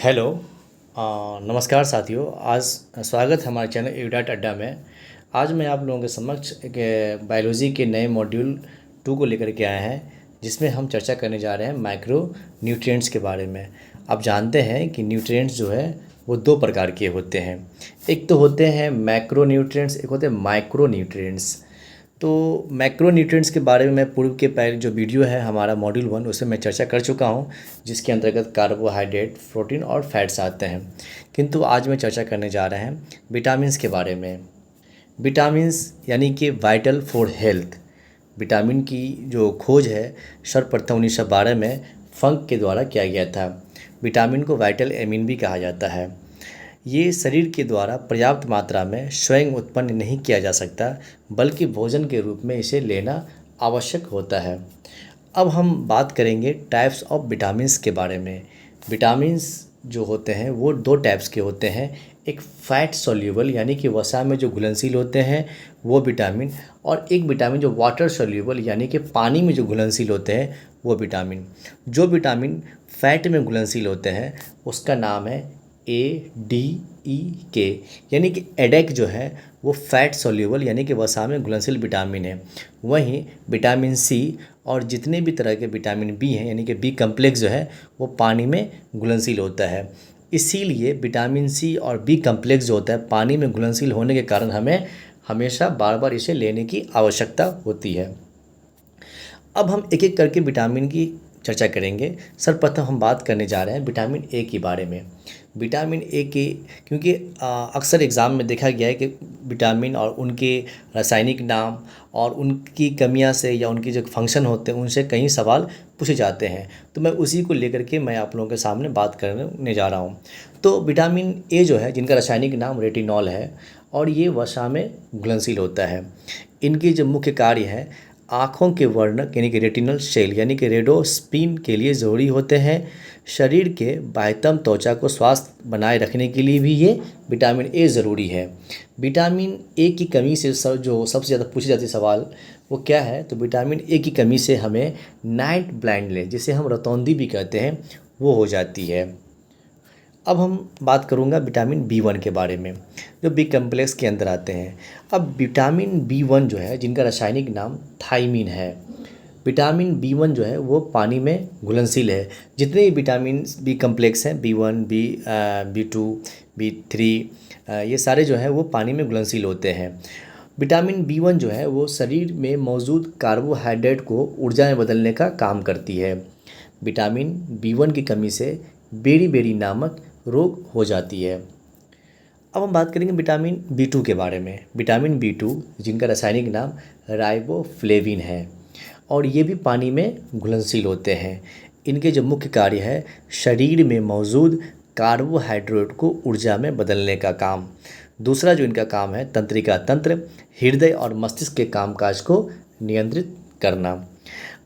Hello. नमस्कार साथियों। आज स्वागत है हमारे चैनल एविडाट अड्डा में। आज मैं आप लोगों के समक्ष एक बायोलॉजी के नए मॉड्यूल 2 को लेकर के आए हैं, जिसमें हम चर्चा करने जा रहे हैं माइक्रो न्यूट्रिएंट्स के बारे में। आप जानते हैं कि न्यूट्रिएंट्स जो है वो दो प्रकार के होते हैं। एक तो होते हैं मैक्रो न्यूट्रिएंट्स, एक होते हैं माइक्रो न्यूट्रिएंट्स। तो मैक्रो न्यूट्रिएंट्स के बारे में मैं पूर्व के पहले जो वीडियो है हमारा मॉड्यूल 1, उसमें मैं चर्चा कर चुका हूं, जिसके अंतर्गत कार्बोहाइड्रेट, प्रोटीन और फैट्स आते हैं। किंतु आज मैं चर्चा करने जा रहे हैं विटामिन्स के बारे में। विटामिन्स यानी कि वाइटल फॉर हेल्थ। विटामिन की जो खोज है सर्वप्रथम 1912 में फंक के द्वारा किया गया था। विटामिन को वाइटल एमिन भी कहा जाता है। ये शरीर के द्वारा पर्याप्त मात्रा में स्वयं उत्पन्न नहीं किया जा सकता, बल्कि भोजन के रूप में इसे लेना आवश्यक होता है। अब हम बात करेंगे टाइप्स ऑफ विटामिन्स के बारे में। विटामिन्स जो होते हैं वो दो टाइप्स के होते हैं। एक फैट सॉल्यूबल यानी कि वसा में जो घुलनशील होते हैं वो विटामिन, और एक विटामिन जो वाटर सॉल्यूबल यानी कि पानी में जो घुलनशील होते हैं वो विटामिन। जो विटामिन फैट में घुलनशील होते हैं उसका नाम है ADEK, यानी कि एडेक जो है वो फैट सॉल्यूबल यानी कि वसा में घुलनशील विटामिन है। वहीं विटामिन सी और जितने भी तरह के विटामिन बी हैं यानी कि बी कम्प्लेक्स जो है वो पानी में घुलनशील होता है। इसीलिए विटामिन सी और बी कम्प्लेक्स जो होता है पानी में घुलनशील होने के कारण हमें हमेशा बार बार इसे लेने की आवश्यकता होती है। अब हम एक एक करके विटामिन की चर्चा करेंगे। सर्वप्रथम हम बात करने जा रहे हैं विटामिन ए के बारे में। विटामिन ए के क्योंकि अक्सर एग्ज़ाम में देखा गया है कि विटामिन और उनके रासायनिक नाम और उनकी कमियां से या उनकी जो फंक्शन होते हैं उनसे कई सवाल पूछे जाते हैं, तो मैं उसी को लेकर के मैं आप लोगों के सामने बात करने जा रहा हूं। तो विटामिन ए जो है, जिनका रासायनिक नाम रेटिनॉल है, और ये वसा में घुलनशील होता है। इनकी जो मुख्य कार्य है आँखों के वर्णक यानी कि रेटिनल सेल यानी कि रेडोस्पिन के लिए ज़रूरी होते हैं। शरीर के बाह्यतम त्वचा को स्वस्थ बनाए रखने के लिए भी ये विटामिन ए ज़रूरी है। विटामिन ए की कमी से जो सबसे ज़्यादा पूछे जाते सवाल वो क्या है, तो विटामिन ए की कमी से हमें नाइट ब्लाइंडनेस, जिसे हम रतौंधी भी कहते हैं, वो हो जाती है। अब हम बात करूंगा विटामिन B1 के बारे में, जो बी कम्प्लेक्स के अंदर आते हैं। अब विटामिन B1 जो है, जिनका रासायनिक नाम थायमीन है। विटामिन B1 जो है वो पानी में घुलनशील है। जितने भी विटामिन बी कम्प्लेक्स हैं, B1, B2, B3, ये सारे जो है वो पानी में घुलनशील होते हैं। विटामिन B1 जो है वो शरीर में मौजूद कार्बोहाइड्रेट को ऊर्जा में बदलने का काम करती है। विटामिन B1 की कमी से बेरी नामक रोग हो जाती है। अब हम बात करेंगे विटामिन B2 के बारे में। विटामिन B2 जिनका रासायनिक नाम राइबोफ्लेविन है, और ये भी पानी में घुलनशील होते हैं। इनके जो मुख्य कार्य है शरीर में मौजूद कार्बोहाइड्रेट को ऊर्जा में बदलने का काम। दूसरा जो इनका काम है तंत्रिका तंत्र, हृदय और मस्तिष्क के कामकाज को नियंत्रित करना।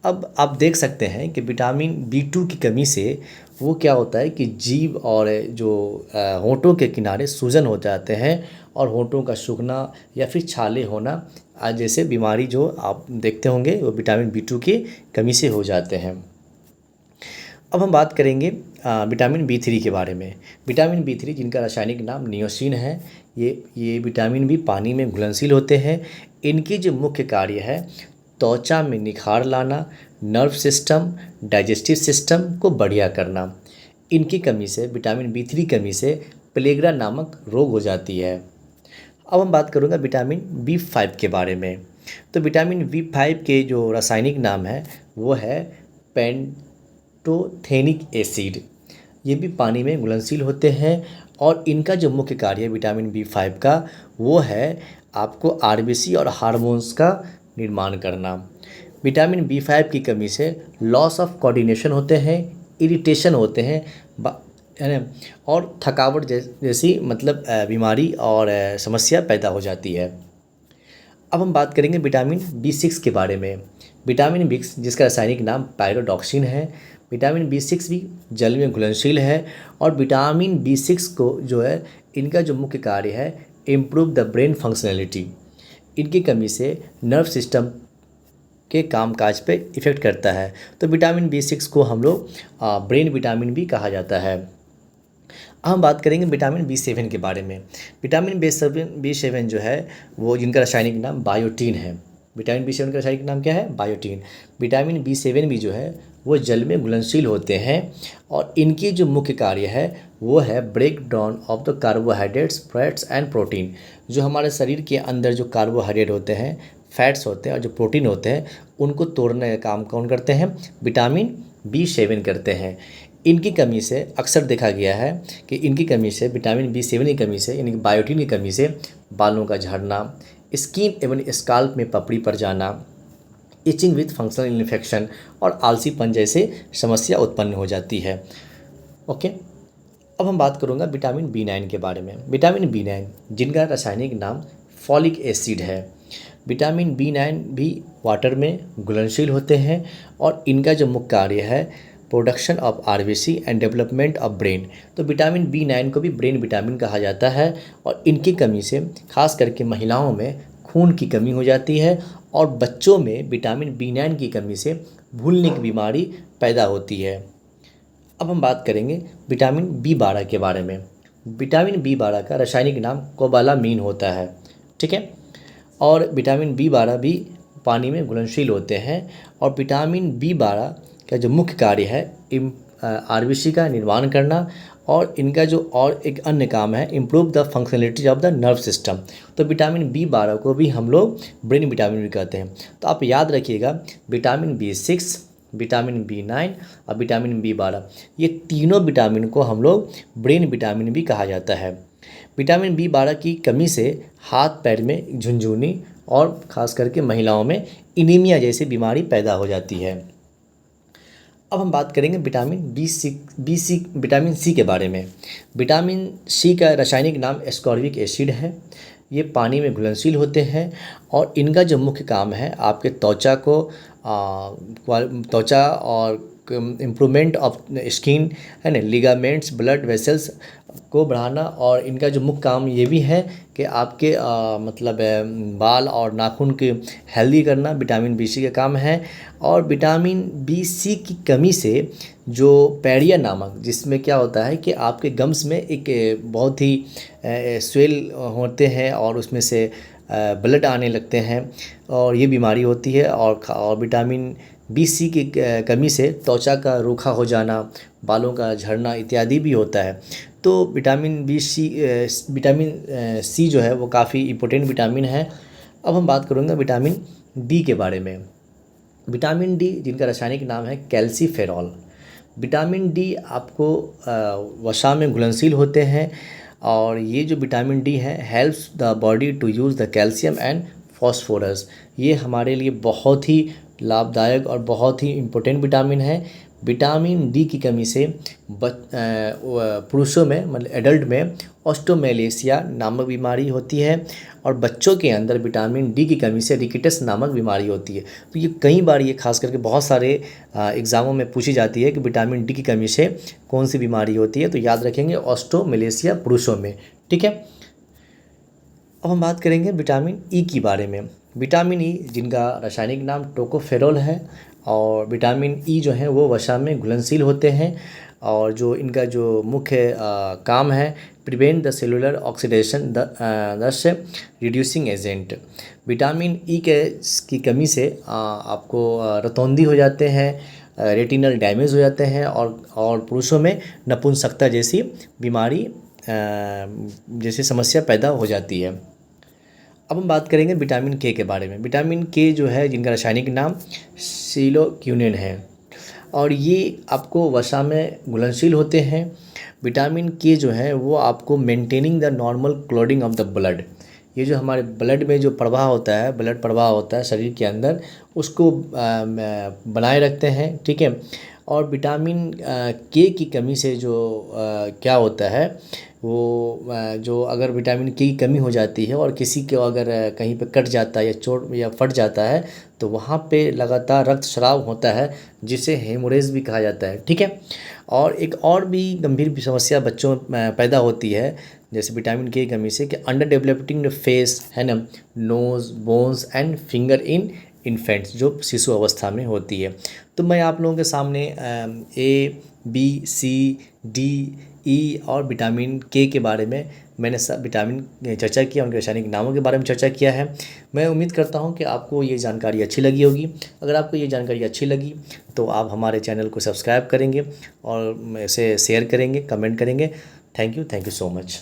अब आप देख सकते हैं कि विटामिन B2 की कमी से वो क्या होता है कि जीभ और जो होंठों के किनारे सूजन हो जाते हैं, और होंठों का सूखना या फिर छाले होना जैसे बीमारी जो आप देखते होंगे वो विटामिन B2 की कमी से हो जाते हैं। अब हम बात करेंगे विटामिन B3 के बारे में। विटामिन B3 जिनका रासायनिक नाम नियोसिन है, ये विटामिन भी पानी में घुलनशील होते हैं। इनकी जो मुख्य कार्य है त्वचा में निखार लाना, नर्व सिस्टम, डाइजेस्टिव सिस्टम को बढ़िया करना। इनकी कमी से, विटामिन B3 कमी से प्लेग्रा नामक रोग हो जाती है। अब हम बात करूँगा विटामिन B5 के बारे में। तो विटामिन B5 के जो रासायनिक नाम है वो है पेंटोथेनिक एसिड। ये भी पानी में घुलनशील होते हैं, और इनका जो मुख्य कार्य है विटामिन B5 का वो है आपको RBC और हार्मोन्स का निर्माण करना। विटामिन B5 की कमी से लॉस ऑफ कोऑर्डिनेशन होते हैं, इरिटेशन होते हैं, है ना, और थकावट जैसी मतलब बीमारी और समस्या पैदा हो जाती है। अब हम बात करेंगे विटामिन B6 के बारे में। विटामिन B6 जिसका रासायनिक नाम पायरोडॉक्सिन है। विटामिन B6 भी जल में घुलनशील है, और विटामिन B6 को जो है इनका जो मुख्य कार्य है इम्प्रूव द ब्रेन फंक्शनैलिटी। इनकी कमी से नर्व सिस्टम के कामकाज पे इफ़ेक्ट करता है। तो विटामिन B6 को हम लोग ब्रेन विटामिन भी कहा जाता है। अब हम बात करेंगे विटामिन B7 के बारे में। विटामिन B7 जो है वो, जिनका रासायनिक नाम बायोटीन है। विटामिन B7 का रासायनिक नाम क्या है? बायोटीन। विटामिन B7 भी जो है वो जल में घुलनशील होते हैं और इनकी जो मुख्य कार्य है वो है break down of the carbohydrates, fats and protein. जो हमारे शरीर के अंदर जो कार्बोहाइड्रेट होते हैं, फैट्स होते हैं और जो प्रोटीन होते हैं, उनको तोड़ने का काम कौन करते हैं? विटामिन B7 करते हैं। इनकी कमी से अक्सर देखा गया है कि इनकी कमी से, विटामिन B7 की कमी से, यानी कि बायोटीन की कमी से बालों का झड़ना, स्किन एवं स्काल्प में पपड़ी पड़ जाना, इचिंग विथ फंक्शनल इन्फेक्शन और आलसीपन जैसे समस्या उत्पन्न हो जाती है। ओके, अब हम बात करूँगा विटामिन B9 के बारे में। विटामिन B9 जिनका रासायनिक नाम फॉलिक एसिड है। विटामिन B9 भी वाटर में घुलनशील होते हैं और इनका जो मुख्य कार्य है production of RBC and development of brain. तो विटामिन B9 को भी ब्रेन विटामिन कहा जाता है और इनकी कमी से खास करके महिलाओं में खून की कमी हो जाती है और बच्चों में विटामिन B9 की कमी से भूलने की बीमारी पैदा होती है। अब हम बात करेंगे विटामिन B12 के बारे में। विटामिन B12 का रासायनिक नाम कोबालामीन होता है, ठीक है। और विटामिन B12 भी पानी में घुलनशील होते हैं और विटामिन B12 का जो मुख्य कार्य है RBC का निर्माण करना और इनका जो और एक अन्य काम है improve the functionality of the nerve system. तो विटामिन B12 को भी हम लोग ब्रेन विटामिन भी कहते हैं। तो आप याद रखिएगा, विटामिन B6, विटामिन B9 और विटामिन B12, ये तीनों विटामिन को हम लोग ब्रेन विटामिन भी कहा जाता है। विटामिन B12 की कमी से हाथ पैर में झुनझुनी और ख़ास करके महिलाओं में एनीमिया जैसी बीमारी पैदा हो जाती है। अब हम बात करेंगे विटामिन C के बारे में। विटामिन C का रासायनिक नाम एस्कॉर्बिक एसिड है। ये पानी में घुलनशील होते हैं और इनका जो मुख्य काम है आपके त्वचा और इम्प्रूवमेंट ऑफ स्किन है ना, लिगामेंट्स, ब्लड वेसल्स को बढ़ाना और इनका जो मुख्य काम ये भी है कि आपके बाल और नाखून के हेल्दी करना विटामिन B6 का काम है। और विटामिन B6 की कमी से जो पैरिया नामक, जिसमें क्या होता है कि आपके गम्स में एक बहुत ही स्वेल होते हैं और उसमें से ब्लड आने लगते हैं और ये बीमारी होती है। और विटामिन B6 की कमी से त्वचा का रूखा हो जाना, बालों का झड़ना इत्यादि भी होता है। तो विटामिन C जो है वो काफ़ी इम्पोर्टेंट विटामिन है। अब हम बात करूँगा विटामिन D के बारे में। विटामिन D जिनका रासायनिक नाम है कैल्सीफेरॉल। विटामिन D आपको वसा में घुलनशील होते हैं और ये जो विटामिन D है helps the body to use the calcium and phosphorus. ये हमारे लिए बहुत ही लाभदायक और बहुत ही इम्पोर्टेंट विटामिन है। विटामिन D की कमी से पुरुषों में, मतलब एडल्ट में ऑस्टोमेलेशिया नामक बीमारी होती है और बच्चों के अंदर विटामिन D की कमी से रिकेटस नामक बीमारी होती है। तो ये कई बार ये खास करके बहुत सारे एग्ज़ामों में पूछी जाती है कि विटामिन D की कमी से कौन सी बीमारी होती है, तो याद रखेंगे ऑस्टोमेलेशिया पुरुषों में, ठीक है। अब हम बात करेंगे विटामिन E के बारे में। विटामिन E जिनका रासायनिक नाम टोकोफेरोल है और विटामिन E जो है वो वसा में घुलनशील होते हैं और जो इनका जो मुख्य काम है प्रिवेंट द सेलुलर ऑक्सीडेशन दस रिड्यूसिंग एजेंट। विटामिन E की कमी से आपको रतौंधी हो जाते हैं, रेटिनल डैमेज हो जाते हैं और पुरुषों में नपुंसकता जैसी बीमारी जैसी समस्या पैदा हो जाती है। अब हम बात करेंगे विटामिन K के बारे में। विटामिन K जो है जिनका रासायनिक नाम सिलोक्यूनिन है और ये आपको वसा में घुलनशील होते हैं। विटामिन K जो है वो आपको maintaining the normal clotting of the blood, ये जो हमारे ब्लड में जो प्रवाह होता है, ब्लड प्रवाह होता है शरीर के अंदर, उसको बनाए रखते हैं, ठीक है। और विटामिन K की कमी से जो क्या होता है वो जो अगर विटामिन K की कमी हो जाती है और किसी को अगर कहीं पे कट जाता है या चोट या फट जाता है तो वहाँ पे लगातार रक्तस्राव होता है जिसे हेमोरेज भी कहा जाता है, ठीक है। और एक और भी गंभीर समस्या बच्चों में पैदा होती है जैसे विटामिन K की कमी से कि अंडर डेवलपिंग फेस है ना, nose, bones and finger in infants, जो शिशु अवस्था में होती है। तो मैं आप लोगों के सामने A, B, C, डी, ई और विटामिन के बारे में मैंने सब विटामिन चर्चा किया, उनके रासायनिक नामों के बारे में चर्चा किया है। मैं उम्मीद करता हूँ कि आपको ये जानकारी अच्छी लगी होगी। अगर आपको ये जानकारी अच्छी लगी तो आप हमारे चैनल को सब्सक्राइब करेंगे और इसे शेयर करेंगे, कमेंट करेंगे। Thank you so much.